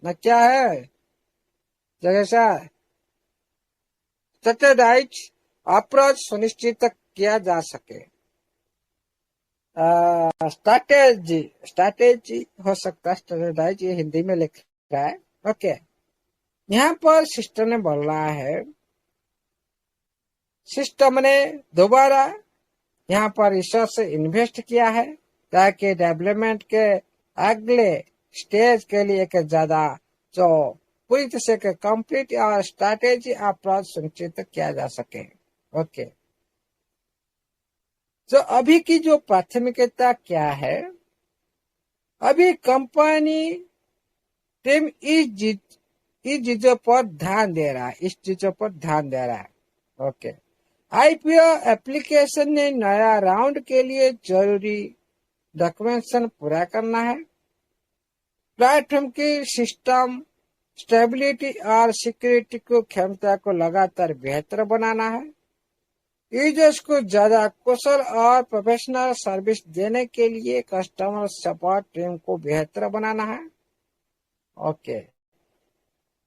न क्या है जैसा स्ट्रेटेजाइज अप्रोच सुनिश्चित किया जा सके। स्ट्रैटेजी हो सकता है, स्ट्रेटेजाइज ये हिंदी में लिख रहा है। ओके, यहाँ पर सिस्टम ने बोल रहा है, सिस्टम ने दोबारा यहाँ पर रिसोर्स इन्वेस्ट किया है ताकि डेवलपमेंट के अगले स्टेज के लिए एक ज्यादा जो पूरी तरह से कंप्लीट और स्ट्रैटेजी अप्रोच सुनिश्चित किया जा सके। ओके, तो अभी की जो प्राथमिकता क्या है, अभी कंपनी टीम इस चीजों पर ध्यान दे रहा है, इस चीजों पर ध्यान दे रहा है। ओके, आईपीओ एप्लीकेशन ने नया राउंड के लिए जरूरी डॉक्यूमेंटेशन पूरा करना है, प्लेटफॉर्म की सिस्टम स्टेबिलिटी और सिक्योरिटी को क्षमता को लगातार बेहतर बनाना है, यूजर्स को ज्यादा कुशल और प्रोफेशनल सर्विस देने के लिए कस्टमर सपोर्ट टीम को बेहतर बनाना है। ओके,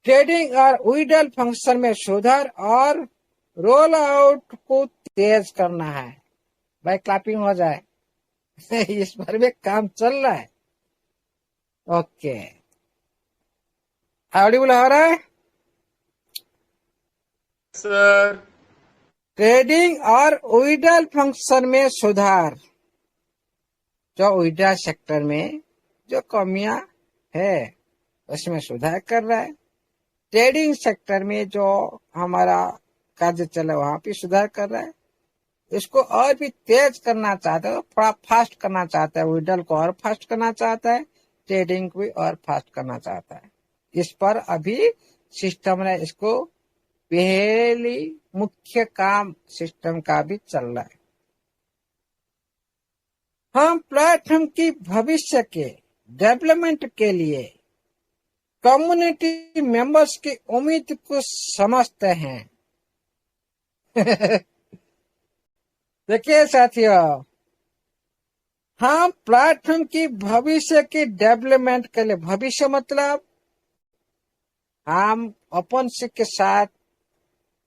ट्रेडिंग और विड्रॉल फंक्शन में सुधार और रोल आउट को तेज करना है। भाई क्लैपिंग हो जाए इस पर भी काम चल रहा है। ओके, ऑडिबल हो रहा है सर? ट्रेडिंग और विड्रॉल फंक्शन में सुधार, जो विड्रॉल सेक्टर में जो कमियां है उसमें सुधार कर रहा है। ट्रेडिंग सेक्टर में जो हमारा कार्य चला वहां पे सुधार कर रहा है। इसको और भी तेज करना चाहता है, थोड़ा फास्ट करना चाहता है, विड्रॉल को और फास्ट करना चाहता है, ट्रेडिंग को भी और फास्ट करना चाहता है। इस पर अभी सिस्टम ने इसको पहली मुख्य काम सिस्टम का भी चल रहा है। हम प्लेटफॉर्म की भविष्य के डेवलपमेंट के लिए कम्युनिटी मेंबर्स की उम्मीद को समझते हैं। देखिए साथियों, हम प्लेटफॉर्म की भविष्य की डेवलपमेंट के लिए, भविष्य मतलब हम ओपन सी के साथ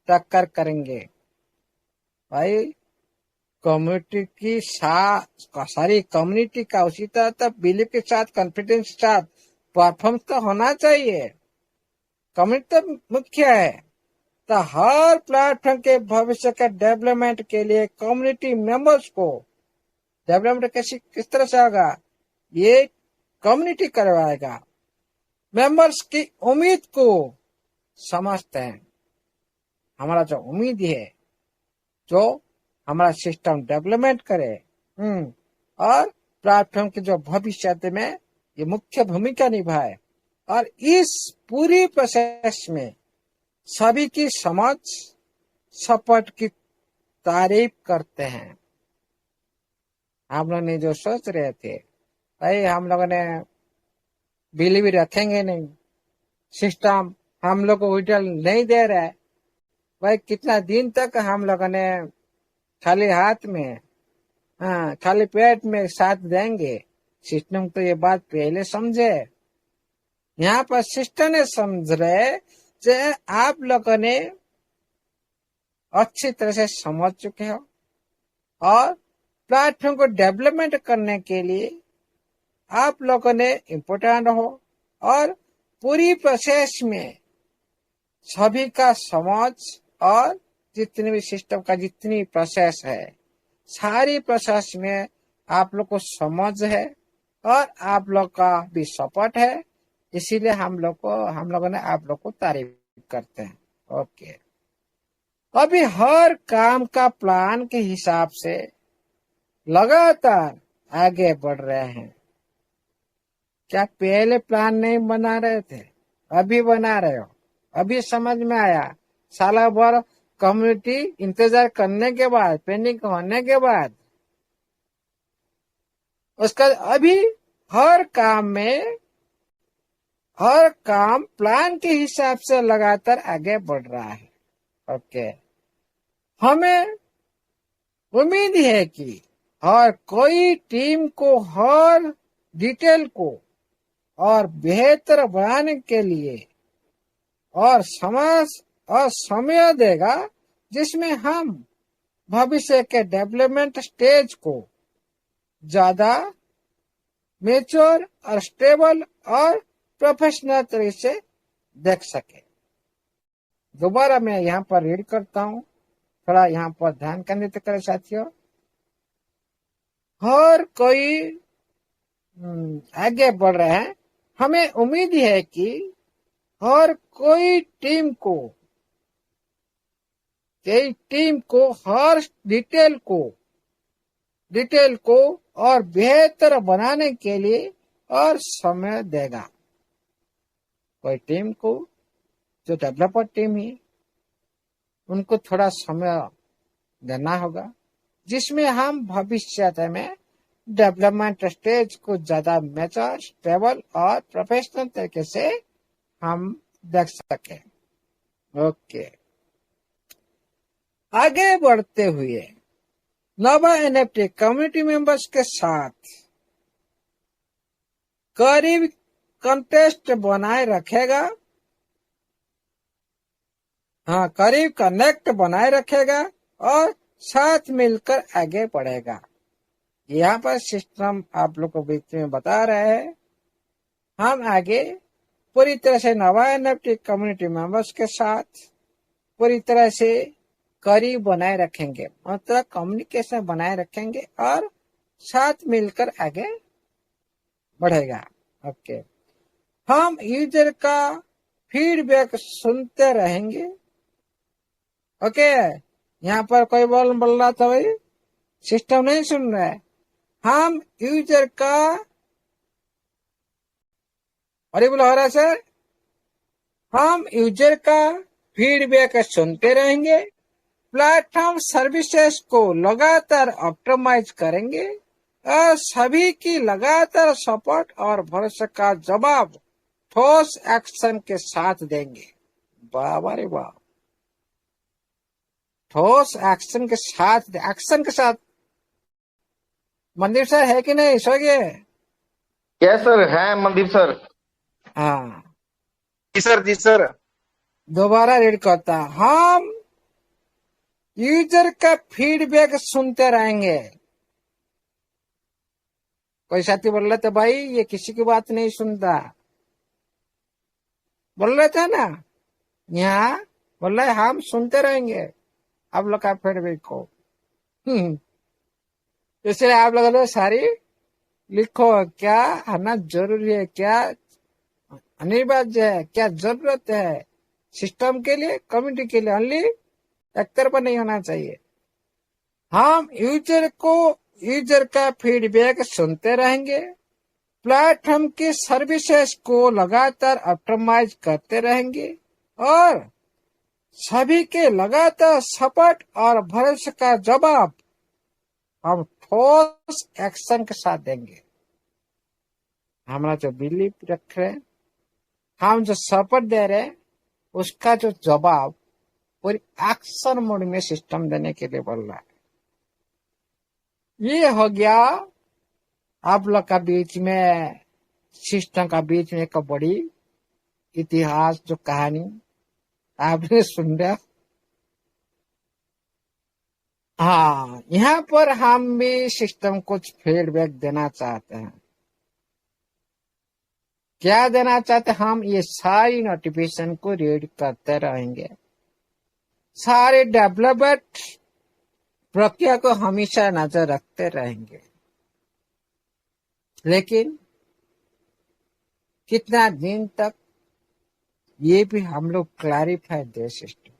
टक्कर करेंगे भाई। कम्युनिटी की सारी कम्युनिटी का उसी तरह बिलीफ के साथ, कॉन्फिडेंस के साथ परफॉर्मेंस तो होना चाहिए। कम्युनिटी तो मुख्य है। तो हर प्लेटफॉर्म के भविष्य के डेवलपमेंट के लिए कम्युनिटी मेंबर्स को डेवलपमेंट किस तरह से होगा, ये कम्युनिटी करवाएगा। मेंबर्स की उम्मीद को समझते हैं। हमारा जो उम्मीद है, जो हमारा सिस्टम डेवलपमेंट करे, और प्लेटफॉर्म के जो भविष्य में ये मुख्य भूमिका निभाए, और इस पूरी प्रोसेस में सभी की समझ, सपोर्ट की तारीफ करते हैं। हम लोग ने जो सोच रहे थे भाई, हम लोगों ने बिल भी रखेंगे नहीं, सिस्टम हम लोग को विड्रॉल नहीं दे रहा है भाई, कितना दिन तक हम लोगों ने खाली हाथ में, हाँ खाली पेट में साथ देंगे। सिस्टम तो ये बात पहले समझे। यहाँ पर सिस्टम ने समझ रहे कि आप लोगों ने अच्छी तरह से समझ चुके हो, और प्लेटफॉर्म को डेवलपमेंट करने के लिए आप लोगों ने इम्पोर्टेंट हो, और पूरी प्रोसेस में सभी का समझ, और जितनी भी सिस्टम का जितनी प्रोसेस है, सारी प्रोसेस में आप लोग को समझ है, और आप लोग का भी सपोर्ट है। इसीलिए हम लोगों ने आप लोग को तारीफ करते हैं। ओके, अभी हर काम का प्लान के हिसाब से लगातार आगे बढ़ रहे हैं। क्या पहले प्लान नहीं बना रहे थे, अभी बना रहे हो? अभी समझ में आया? साला भर कम्युनिटी इंतजार करने के बाद, पेंडिंग होने के बाद, उसका अभी हर काम प्लान के हिसाब से लगातार आगे बढ़ रहा है। ओके, हमें उम्मीद है कि हर कोई टीम को हर डिटेल को और बेहतर बनाने के लिए और समय देगा, जिसमें हम भविष्य के डेवलपमेंट स्टेज को ज्यादा मेच्योर और स्टेबल और प्रोफेशनल तरीके से देख सके। दोबारा मैं यहाँ पर रीड करता हूँ, थोड़ा यहाँ पर ध्यान केंद्रित करें साथियों। हर कोई आगे बढ़ रहे हैं। हमें उम्मीद है कि हर कोई टीम को हर डिटेल को और बेहतर बनाने के लिए और समय देगा। कोई टीम को, जो डेवलपर टीम है, उनको थोड़ा समय देना होगा, जिसमें हम भविष्य में डेवलपमेंट स्टेज को ज्यादा मैच्योर, स्टेबल और प्रोफेशनल तरीके से हम देख सके। ओके, आगे बढ़ते हुए नवा एनएफटी कम्युनिटी मेंबर्स के साथ करीब कंटेस्ट बनाए रखेगा, करीब कनेक्ट बनाए रखेगा, और साथ मिलकर आगे बढ़ेगा। यहाँ पर सिस्टम आप लोग को बीच में बता रहे हैं, हम आगे पूरी तरह से नवा एनएफटी कम्युनिटी मेंबर्स के साथ पूरी तरह से करीब बनाए रखेंगे, मतलब कम्युनिकेशन बनाए रखेंगे, और साथ मिलकर आगे बढ़ेगा। ओके, हम यूजर का फीडबैक सुनते रहेंगे। ओके, यहाँ पर कोई बोल रहा था भाई, सिस्टम नहीं सुन रहा है। हम यूजर का, अरे बोला हो रहा है सर, हम यूजर का फीडबैक सुनते रहेंगे, प्लेटफॉर्म सर्विसेज को लगातार ऑप्टिमाइज करेंगे और सभी की लगातार सपोर्ट और भरोसे का जवाब ठोस एक्शन के साथ देंगे। वाह रे वाह, ठोस एक्शन के साथ, एक्शन के साथ। मंदिर सर है कि नहीं, सो गए? यस सर, है मनदीप सर। हाँ, जी सर, जी सर। दोबारा रीड करता। हम यूजर का फीडबैक सुनते रहेंगे। कोई साथी बोल रहे थे भाई ये किसी की बात नहीं सुनता, बोल रहे थे ना, यहाँ बोल रहे हम सुनते रहेंगे आप लोग का फीडबैक को। इसलिए आप लोग सारी लिखो, क्या आना जरूरी है, क्या अनिवार्य है, क्या जरूरत है सिस्टम के लिए, कम्युनिटी के लिए। ओनली एक तरफा नहीं होना चाहिए। हम यूजर का फीडबैक सुनते रहेंगे, प्लेटफॉर्म की सर्विसेज को लगातार ऑप्टिमाइज करते रहेंगे और सभी के लगातार सपोर्ट और भरोसे का जवाब हम ठोस एक्शन के साथ देंगे। हमारा जो बिलीफ रख रहे हैं, हम जो सपोर्ट दे रहे हैं, उसका जो जवाब पूरी एक्शन मोड में सिस्टम देने के लिए बोल रहा है। ये हो गया आप लोग का बीच में, सिस्टम का बीच में एक बड़ी इतिहास जो कहानी आपने सुन रहा। हाँ, यहाँ पर हम भी सिस्टम कुछ फीडबैक देना चाहते हैं। क्या देना चाहते हैं? हम ये सारी नोटिफिकेशन को रीड करते रहेंगे, सारे डेवलपमेंट प्रक्रिया को हमेशा नजर रखते रहेंगे। लेकिन कितना दिन तक, ये भी हम लोग क्लैरिफाई दे सिस्टम।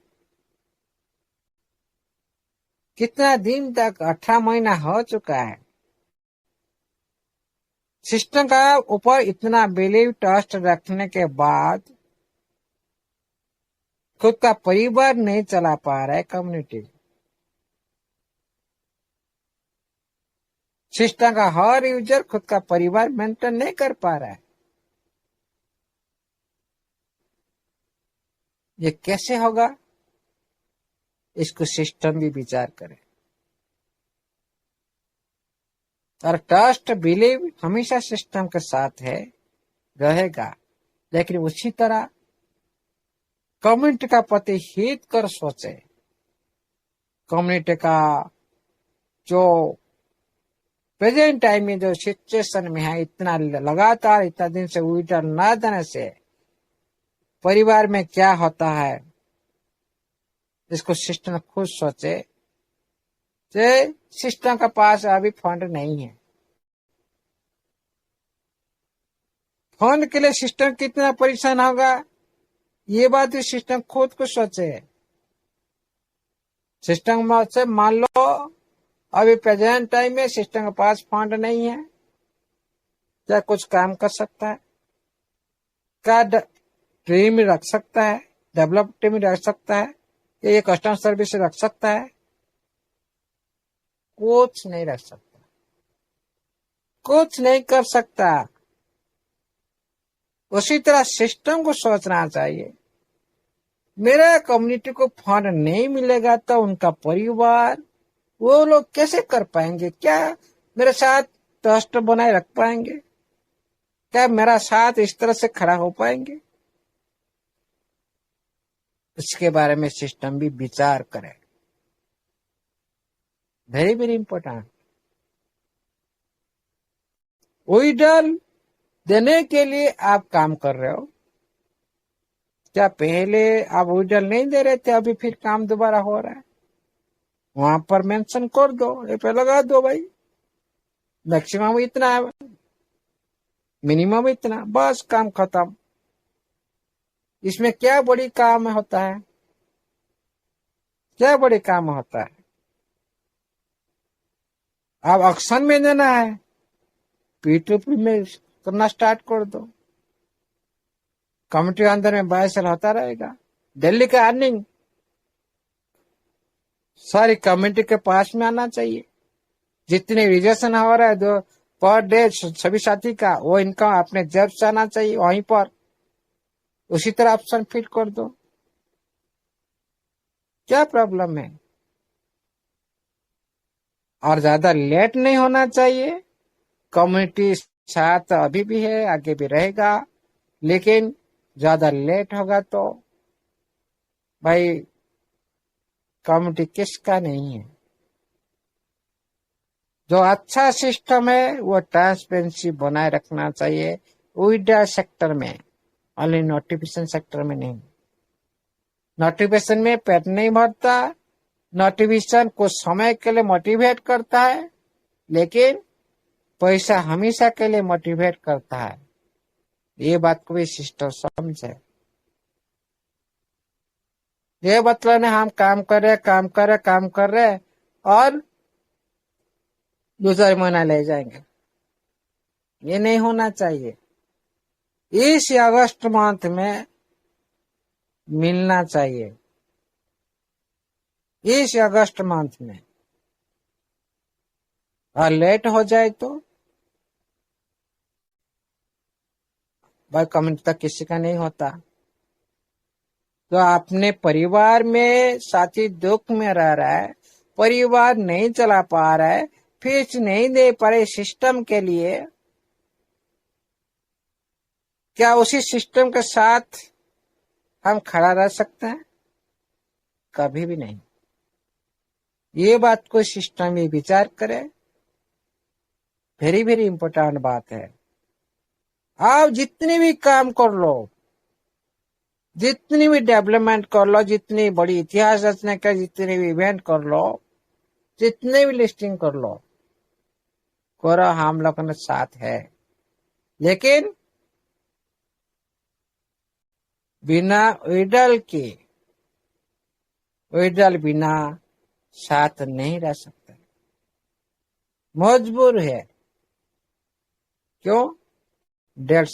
कितना दिन तक, 18 महीना हो चुका है। सिस्टम का ऊपर इतना बिलीव ट्रस्ट रखने के बाद खुद का परिवार नहीं चला पा रहा है कम्युनिटी। सिस्टम का हर यूजर खुद का परिवार मेंटेन नहीं कर पा रहा है। ये कैसे होगा? इसको सिस्टम भी विचार करे। और ट्रस्ट बिलीव हमेशा सिस्टम के साथ है, रहेगा। लेकिन उसी तरह कम्युनिटी का प्रति हित कर सोचे। कम्युनिटी का जो प्रेजेंट टाइम में जो सिचुएशन में है, इतना लगातार इतना दिन से विड्रॉल न देने से परिवार में क्या होता है, इसको सिस्टम खुद सोचे। सिस्टम का पास अभी फंड नहीं है। फंड के लिए सिस्टम कितना परेशान होगा, ये बात भी सिस्टम खुद को सोचे। सिस्टम से मान लो अभी प्रेजेंट टाइम में सिस्टम के पास फंड नहीं है, क्या कुछ काम कर सकता है? क्या टीम रख सकता है, डेवलप टीम रख सकता है, ये कस्टमर सर्विस रख सकता है? कुछ नहीं रख सकता, कुछ नहीं कर सकता। उसी तरह सिस्टम को सोचना चाहिए, मेरा कम्युनिटी को फंड नहीं मिलेगा तो उनका परिवार, वो लोग कैसे कर पाएंगे? क्या मेरे साथ ट्रस्ट बनाए रख पाएंगे? क्या मेरा साथ इस तरह से खड़ा हो पाएंगे? इसके बारे में सिस्टम भी विचार करे। Very very important. विड्रॉल देने के लिए आप काम कर रहे हो, क्या पहले आप विड्रॉल नहीं दे रहे थे, अभी फिर काम दोबारा हो रहा है? वहां पर मेंशन कर दो, ये पे लगा दो भाई, मैक्सिमम इतना है, मिनिमम इतना, बस काम खत्म। इसमें क्या बड़ी काम होता है? क्या बड़ी काम होता है? अब ऑक्शन में देना है, P2P में करना स्टार्ट कर दो। कम्युनिटी अंदर में बाय सेल होता रहेगा, दिल्ली का अर्निंग सारी कम्युनिटी के पास में आना चाहिए। जितने रिजर्वेशन हो रहा है जो पर डे सभी साथी का, वो इनकम अपने जेब से आना चाहिए वहीं पर। उसी तरह ऑप्शन फिल कर दो, क्या प्रॉब्लम है? और ज्यादा लेट नहीं होना चाहिए। कम्युनिटी साथ अभी भी है, आगे भी रहेगा, लेकिन ज्यादा लेट होगा तो भाई कम्युनिटी किसका नहीं है। जो अच्छा सिस्टम है वो ट्रांसपेरेंसी बनाए रखना चाहिए विड्रा सेक्टर में, ओनली नोटिफिकेशन सेक्टर में नहीं। नोटिफिकेशन में पेट नहीं भरता, नोटिफिकेशन कुछ समय के लिए मोटिवेट करता है, लेकिन पैसा हमेशा के लिए मोटिवेट करता है। ये बात को भी सिस्टर समझे। ये मतलब नहीं हम काम कर रहे और दूसरा महीना ले जाएंगे, ये नहीं होना चाहिए। इस अगस्त मंथ में मिलना चाहिए, इस अगस्त मंथ में। और लेट हो जाए तो भाई कम्युनिटी तक किसी का नहीं होता। तो अपने परिवार में साथी दुख में रह रहा है, परिवार नहीं चला पा रहा है, फीस नहीं दे पा रहे सिस्टम के लिए, क्या उसी सिस्टम के साथ हम खड़ा रह सकते हैं? कभी भी नहीं। ये बात को सिस्टम में विचार करे, वेरी वेरी इंपॉर्टेंट बात है। आप जितने भी काम कर लो, जितनी भी डेवलपमेंट कर लो, जितनी बड़ी इतिहास रचने का जितने भी इवेंट कर लो, जितने भी लिस्टिंग कर लो, करो, हम लोगों ने साथ है, लेकिन बिना विड्रॉल बिना साथ नहीं रह सकते, मजबूर है। क्यों? डेढ़